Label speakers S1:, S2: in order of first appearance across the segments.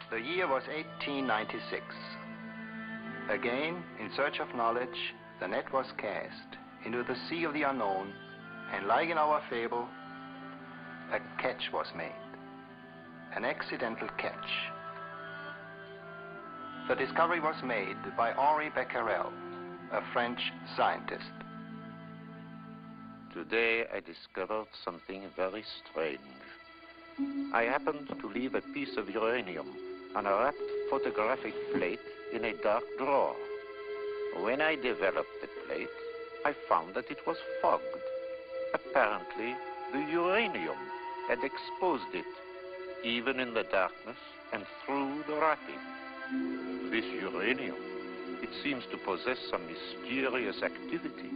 S1: The year was 1896. Again, in search of knowledge, the net was cast into the sea of the unknown, and like in our fable, a catch was made, an accidental catch. The discovery was made by Henri Becquerel, a French scientist.
S2: Today I discovered something very strange. I happened to leave a piece of uranium on a wrapped photographic plate in a dark drawer. When I developed the plate, I found that it was fogged. Apparently, the uranium had exposed it, even in the darkness and through the wrapping. This uranium, it seems to possess some mysterious activity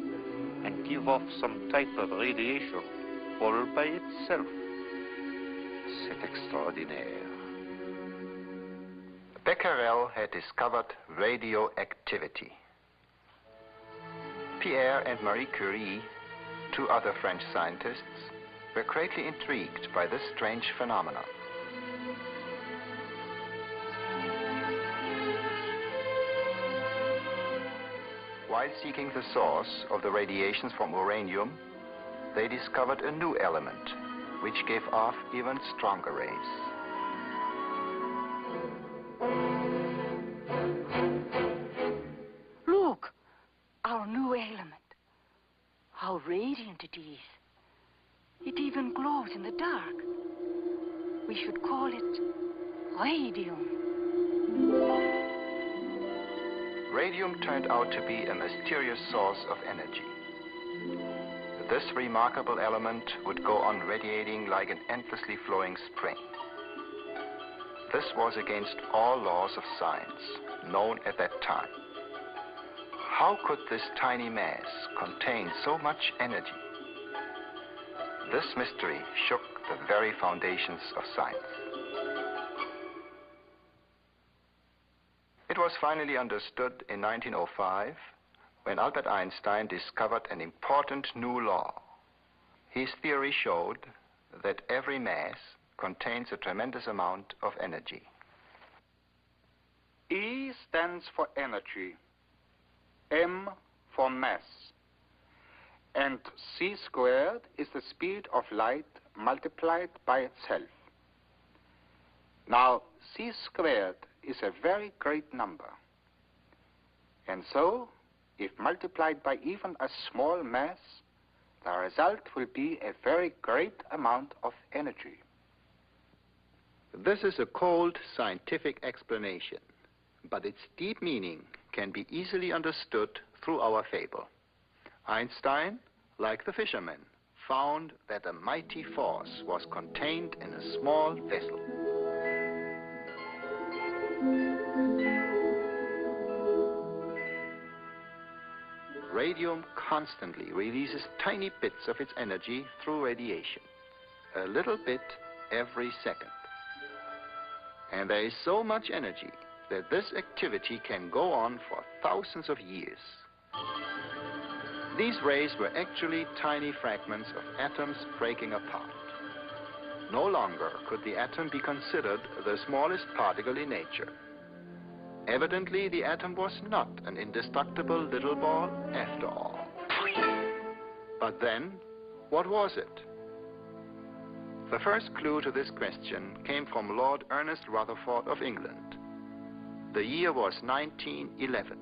S2: and give off some type of radiation all by itself. C'est extraordinaire.
S1: Becquerel had discovered radioactivity. Pierre and Marie Curie, two other French scientists, were greatly intrigued by this strange phenomenon. While seeking the source of the radiations from uranium, they discovered a new element, which gave off even stronger rays.
S3: Look, our new element. How radiant it is. It even glows in the dark. We should call it radium.
S1: Radium turned out to be a mysterious source of energy. This remarkable element would go on radiating like an endlessly flowing spring. This was against all laws of science known at that time. How could this tiny mass contain so much energy? This mystery shook the very foundations of science. It was finally understood in 1905 when Albert Einstein discovered an important new law. His theory showed that every mass contains a tremendous amount of energy.
S4: E stands for energy, M for mass, and c squared is the speed of light multiplied by itself. Now, c squared is a very great number, and so, if multiplied by even a small mass, the result will be a very great amount of energy.
S1: This is a cold scientific explanation, but its deep meaning can be easily understood through our fable. Einstein, like the fisherman, found that a mighty force was contained in a small vessel. Radium constantly releases tiny bits of its energy through radiation, a little bit every second. And there is so much energy that this activity can go on for thousands of years. These rays were actually tiny fragments of atoms breaking apart. No longer could the atom be considered the smallest particle in nature. Evidently, the atom was not an indestructible little ball after all. But then, what was it? The first clue to this question came from Lord Ernest Rutherford of England. The year was 1911.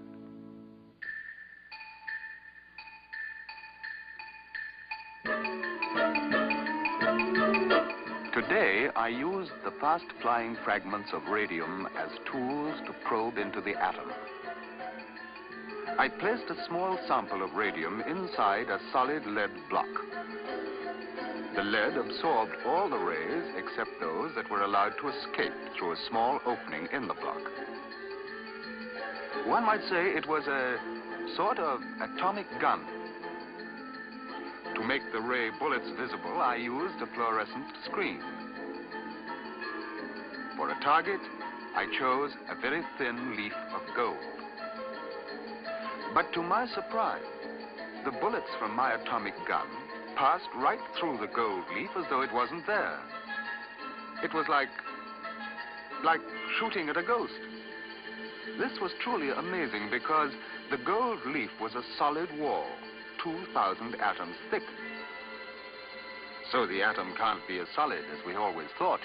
S5: Today, I use the fast-flying fragments of radium as tools to probe into the atom. I placed a small sample of radium inside a solid lead block. The lead absorbed all the rays except those that were allowed to escape through a small opening in the block. One might say it was a sort of atomic gun. To make the ray bullets visible, I used a fluorescent screen. For a target, I chose a very thin leaf of gold. But to my surprise, the bullets from my atomic gun passed right through the gold leaf as though it wasn't there. It was like like shooting at a ghost. This was truly amazing because the gold leaf was a solid wall, 2,000 atoms thick. So the atom can't be as solid as we always thought.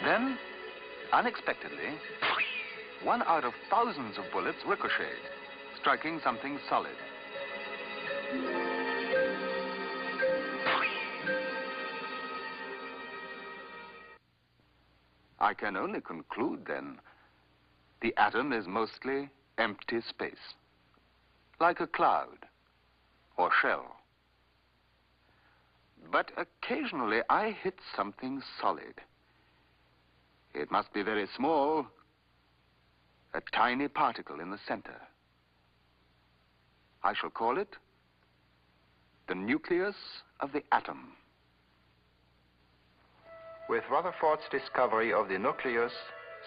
S5: Then, unexpectedly, one out of thousands of bullets ricocheted, striking something solid. I can only conclude, then, the atom is mostly empty space, like a cloud or shell. But occasionally I hit something solid. It must be very small, a tiny particle in the center. I shall call it the nucleus of the atom.
S1: With Rutherford's discovery of the nucleus,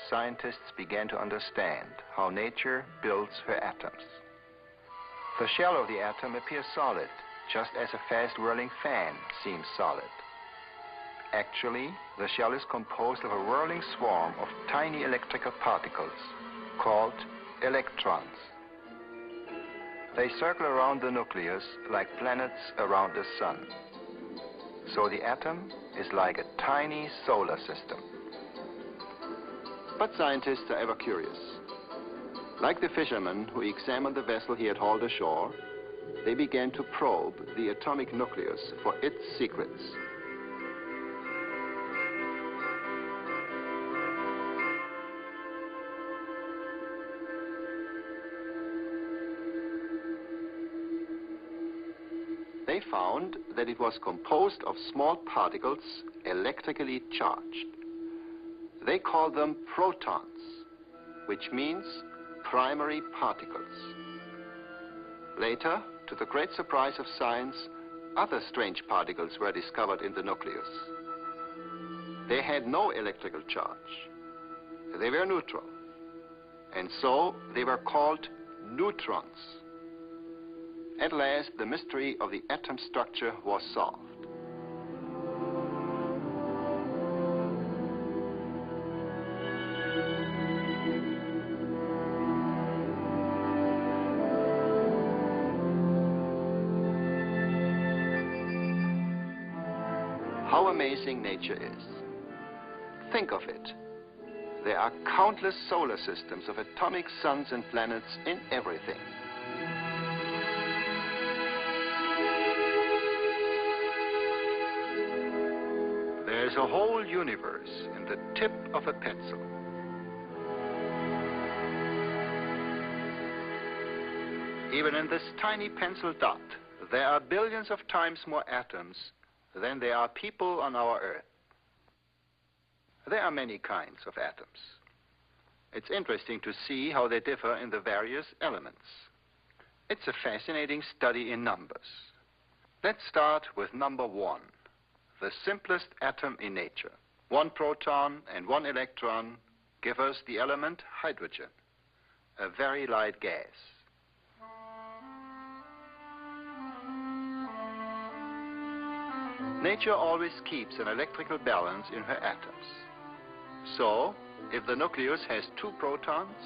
S1: scientists began to understand how nature builds her atoms. The shell of the atom appears solid, just as a fast-whirling fan seems solid. Actually, the shell is composed of a whirling swarm of tiny electrical particles called electrons. They circle around the nucleus like planets around the sun. So the atom is like a tiny solar system. But scientists are ever curious. Like the fisherman who examined the vessel he had hauled ashore, they began to probe the atomic nucleus for its secrets. They found that it was composed of small particles electrically charged. They called them protons, which means primary particles. Later, to the great surprise of science, other strange particles were discovered in the nucleus. They had no electrical charge. They were neutral. And so they were called neutrons. At last, the mystery of the atom structure was solved. How amazing nature is. Think of it. There are countless solar systems of atomic suns and planets in everything. There's a whole universe in the tip of a pencil. Even in this tiny pencil dot, there are billions of times more atoms than there are people on our Earth. There are many kinds of atoms. It's interesting to see how they differ in the various elements. It's a fascinating study in numbers. Let's start with number 1. The simplest atom in nature. 1 proton and 1 electron give us the element hydrogen, a very light gas. Nature always keeps an electrical balance in her atoms. So, if the nucleus has 2 protons,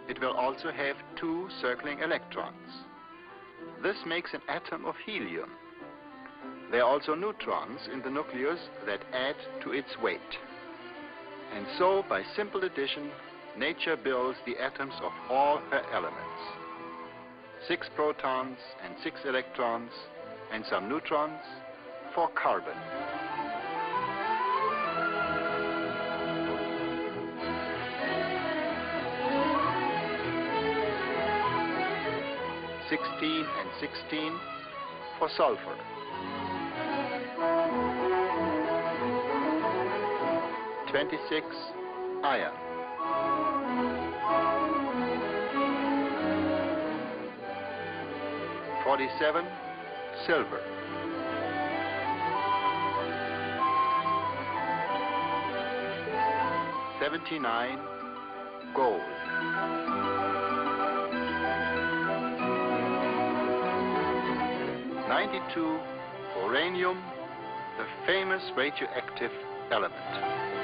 S1: it will also have 2 circling electrons. This makes an atom of helium. There are also neutrons in the nucleus that add to its weight. And so, by simple addition, nature builds the atoms of all her elements. 6 protons and 6 electrons and some neutrons for carbon. (16 and 16) for sulfur. 26 iron. 47 silver. 79 gold. 92 uranium the famous radioactive element.